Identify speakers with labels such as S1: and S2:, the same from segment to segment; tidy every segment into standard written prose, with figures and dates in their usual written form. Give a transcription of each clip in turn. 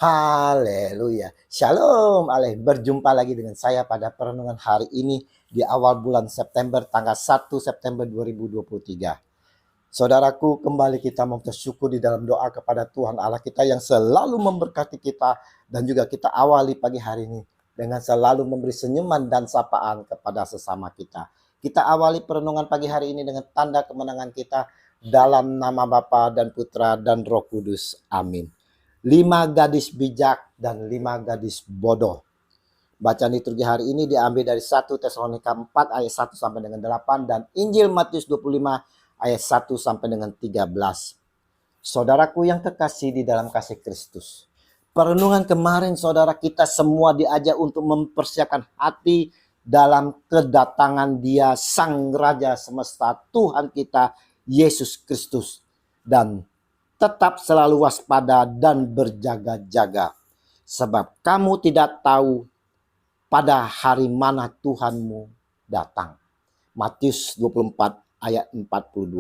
S1: Haleluya. Shalom, berjumpa lagi dengan saya pada perenungan hari ini di awal bulan September, tanggal 1 September 2023. Saudaraku, kembali kita mau bersyukur di dalam doa kepada Tuhan Allah kita yang selalu memberkati kita, dan juga kita awali pagi hari ini dengan selalu memberi senyuman dan sapaan kepada sesama kita. Kita awali perenungan pagi hari ini dengan tanda kemenangan kita dalam nama Bapa dan Putra dan Roh Kudus. Amin. 5 gadis bijak dan 5 gadis bodoh. Bacaan liturgi hari ini diambil dari 1 Tesalonika 4 ayat 1 sampai dengan 8 dan Injil Matius 25 ayat 1 sampai dengan 13. Saudaraku yang terkasih di dalam kasih Kristus, perenungan kemarin saudara kita semua diajak untuk mempersiapkan hati dalam kedatangan Dia Sang Raja semesta, Tuhan kita Yesus Kristus, dan tetap selalu waspada dan berjaga-jaga, sebab kamu tidak tahu pada hari mana Tuhanmu datang. Matius 24 ayat 42.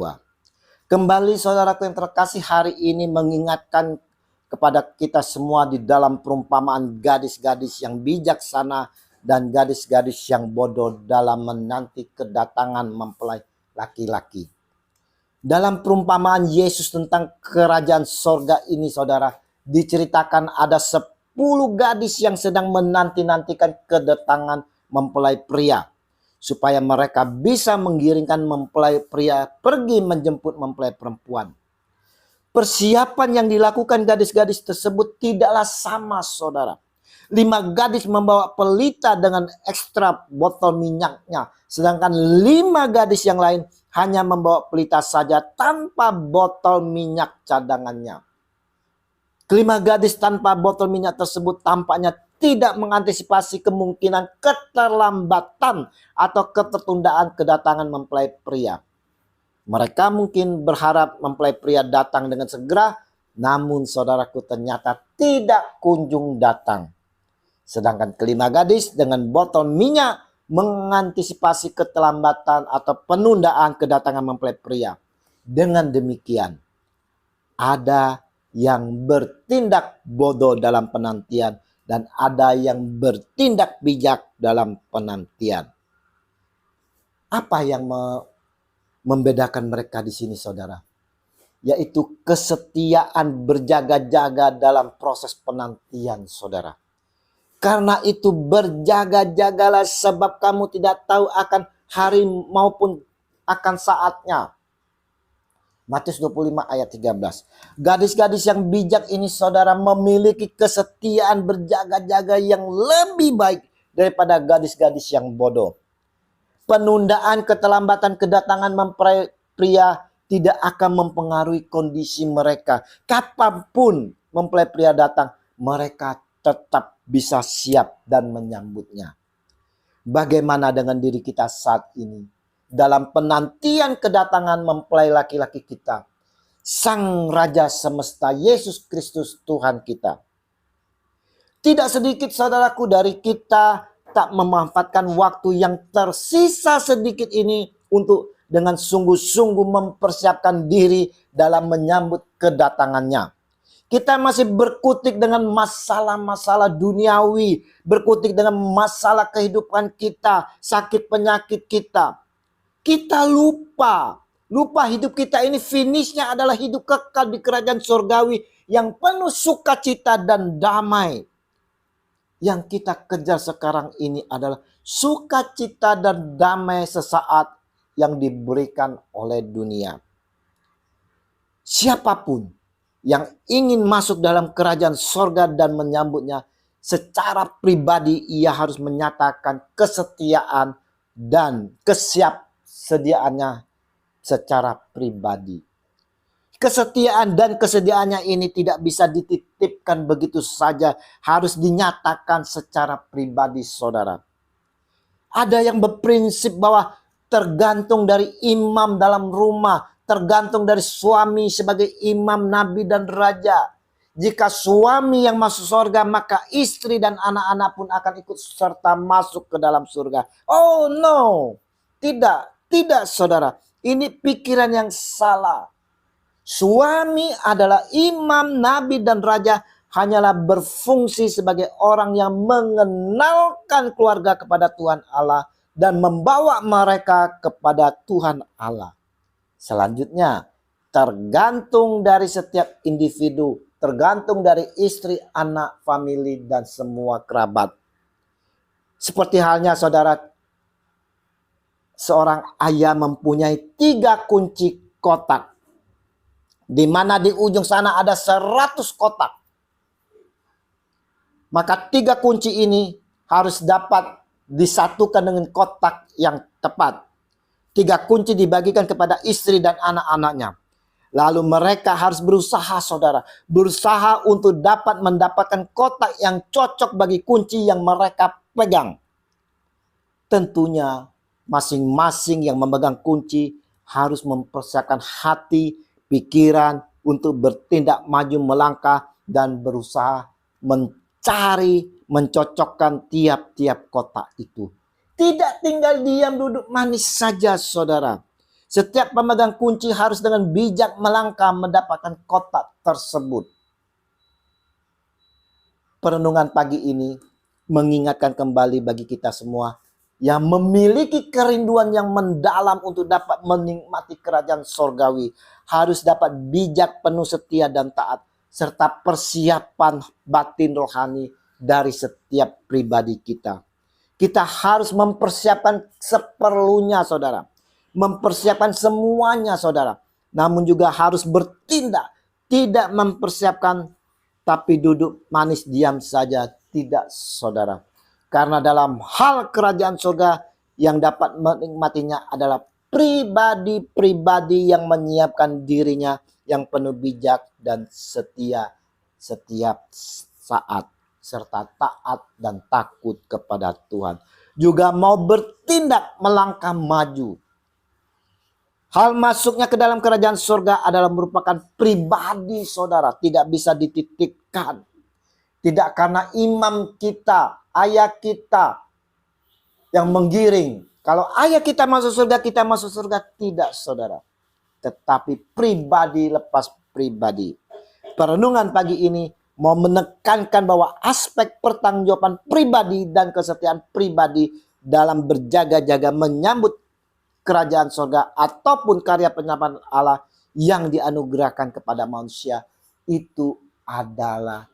S1: Kembali saudaraku yang terkasih, hari ini mengingatkan kepada kita semua di dalam perumpamaan gadis-gadis yang bijaksana dan gadis-gadis yang bodoh dalam menanti kedatangan mempelai laki-laki. Dalam perumpamaan Yesus tentang kerajaan sorga ini saudara, diceritakan ada 10 gadis yang sedang menanti-nantikan kedatangan mempelai pria, supaya mereka bisa menggiringkan mempelai pria pergi menjemput mempelai perempuan. Persiapan yang dilakukan gadis-gadis tersebut tidaklah sama saudara. 5 gadis membawa pelita dengan ekstra botol minyaknya, sedangkan 5 gadis yang lain hanya membawa pelita saja tanpa botol minyak cadangannya. Kelima gadis tanpa botol minyak tersebut tampaknya tidak mengantisipasi kemungkinan keterlambatan atau ketertundaan kedatangan mempelai pria. Mereka mungkin berharap mempelai pria datang dengan segera, namun saudaraku ternyata tidak kunjung datang. Sedangkan kelima gadis dengan botol minyak mengantisipasi keterlambatan atau penundaan kedatangan mempelai pria. Dengan demikian, ada yang bertindak bodoh dalam penantian dan ada yang bertindak bijak dalam penantian. Apa yang membedakan mereka di sini saudara? Yaitu kesetiaan berjaga-jaga dalam proses penantian saudara. Karena itu berjaga-jagalah, sebab kamu tidak tahu akan hari maupun akan saatnya. Matius 25 ayat 13. Gadis-gadis yang bijak ini saudara memiliki kesetiaan berjaga-jaga yang lebih baik daripada gadis-gadis yang bodoh. Penundaan keterlambatan kedatangan mempelai pria tidak akan mempengaruhi kondisi mereka. Kapanpun mempelai pria datang, mereka tetap bisa siap dan menyambutnya. Bagaimana dengan diri kita saat ini? Dalam penantian kedatangan mempelai laki-laki kita, Sang Raja semesta Yesus Kristus Tuhan kita. Tidak sedikit saudaraku dari kita tak memanfaatkan waktu yang tersisa sedikit ini untuk dengan sungguh-sungguh mempersiapkan diri dalam menyambut kedatangannya. Kita masih berkutik dengan masalah-masalah duniawi, berkutik dengan masalah kehidupan kita, sakit penyakit kita. Kita lupa hidup kita ini finishnya adalah hidup kekal di kerajaan surgawi yang penuh sukacita dan damai. Yang kita kejar sekarang ini adalah sukacita dan damai sesaat yang diberikan oleh dunia. Siapapun yang ingin masuk dalam kerajaan sorga dan menyambutnya, secara pribadi ia harus menyatakan kesetiaan dan kesiapsediaannya secara pribadi. Kesetiaan dan kesediaannya ini tidak bisa dititipkan begitu saja, harus dinyatakan secara pribadi saudara. Ada yang berprinsip bahwa tergantung dari imam dalam rumah, tergantung dari suami sebagai imam, nabi, dan raja. Jika suami yang masuk surga, maka istri dan anak-anak pun akan ikut serta masuk ke dalam surga. Oh no, tidak saudara. Ini pikiran yang salah. Suami adalah imam, nabi, dan raja hanyalah berfungsi sebagai orang yang mengenalkan keluarga kepada Tuhan Allah dan membawa mereka kepada Tuhan Allah. Selanjutnya, tergantung dari setiap individu, tergantung dari istri, anak, famili, dan semua kerabat. Seperti halnya saudara, seorang ayah mempunyai 3 kunci kotak, di mana di ujung sana ada 100 kotak. Maka 3 kunci ini harus dapat disatukan dengan kotak yang tepat. 3 kunci dibagikan kepada istri dan anak-anaknya. Lalu mereka harus berusaha, saudara. Berusaha untuk dapat mendapatkan kotak yang cocok bagi kunci yang mereka pegang. Tentunya masing-masing yang memegang kunci harus mempersiapkan hati, pikiran untuk bertindak maju melangkah dan berusaha mencari, mencocokkan tiap-tiap kotak itu. Tidak tinggal diam duduk manis saja, saudara. Setiap pemegang kunci harus dengan bijak melangkah mendapatkan kotak tersebut. Perenungan pagi ini mengingatkan kembali bagi kita semua yang memiliki kerinduan yang mendalam untuk dapat menikmati kerajaan sorgawi, harus dapat bijak, penuh setia dan taat, serta persiapan batin rohani dari setiap pribadi kita. Kita harus mempersiapkan seperlunya, saudara. Mempersiapkan semuanya, saudara. Namun juga harus bertindak. Tidak mempersiapkan tapi duduk manis diam saja. Tidak, saudara. Karena dalam hal kerajaan surga yang dapat menikmatinya adalah pribadi-pribadi yang menyiapkan dirinya yang penuh bijak dan setia setiap saat, serta taat dan takut kepada Tuhan. Juga mau bertindak melangkah maju. Hal masuknya ke dalam kerajaan surga adalah merupakan pribadi, saudara. Tidak bisa dititipkan. Tidak karena imam kita, ayah kita yang menggiring. Kalau ayah kita masuk surga, kita masuk surga. Tidak, saudara. Tetapi pribadi lepas pribadi. Perenungan pagi ini mau menekankan bahwa aspek pertanggungjawaban pribadi dan kesetiaan pribadi dalam berjaga-jaga menyambut kerajaan surga ataupun karya penyamaran Allah yang dianugerahkan kepada manusia itu adalah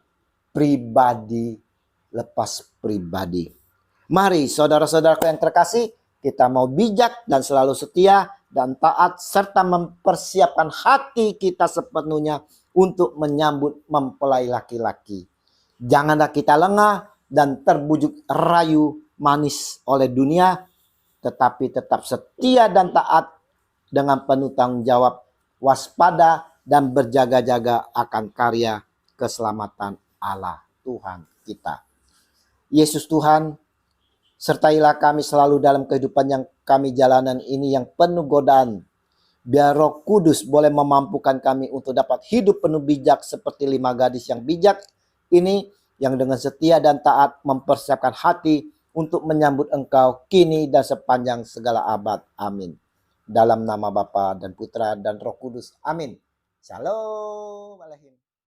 S1: pribadi lepas pribadi. Mari saudara-saudaraku yang terkasih, kita mau bijak dan selalu setia dan taat serta mempersiapkan hati kita sepenuhnya untuk menyambut mempelai laki-laki. Janganlah kita lengah dan terbujuk rayu manis oleh dunia, tetapi tetap setia dan taat dengan penuh tanggung jawab, waspada dan berjaga-jaga akan karya keselamatan Allah Tuhan kita. Yesus Tuhan, sertailah kami selalu dalam kehidupan yang kami jalanan ini yang penuh godaan. Biar Roh Kudus boleh memampukan kami untuk dapat hidup penuh bijak seperti 5 gadis yang bijak ini, yang dengan setia dan taat mempersiapkan hati untuk menyambut Engkau kini dan sepanjang segala abad. Amin. Dalam nama Bapa dan Putra dan Roh Kudus. Amin. Shalom Alaikum.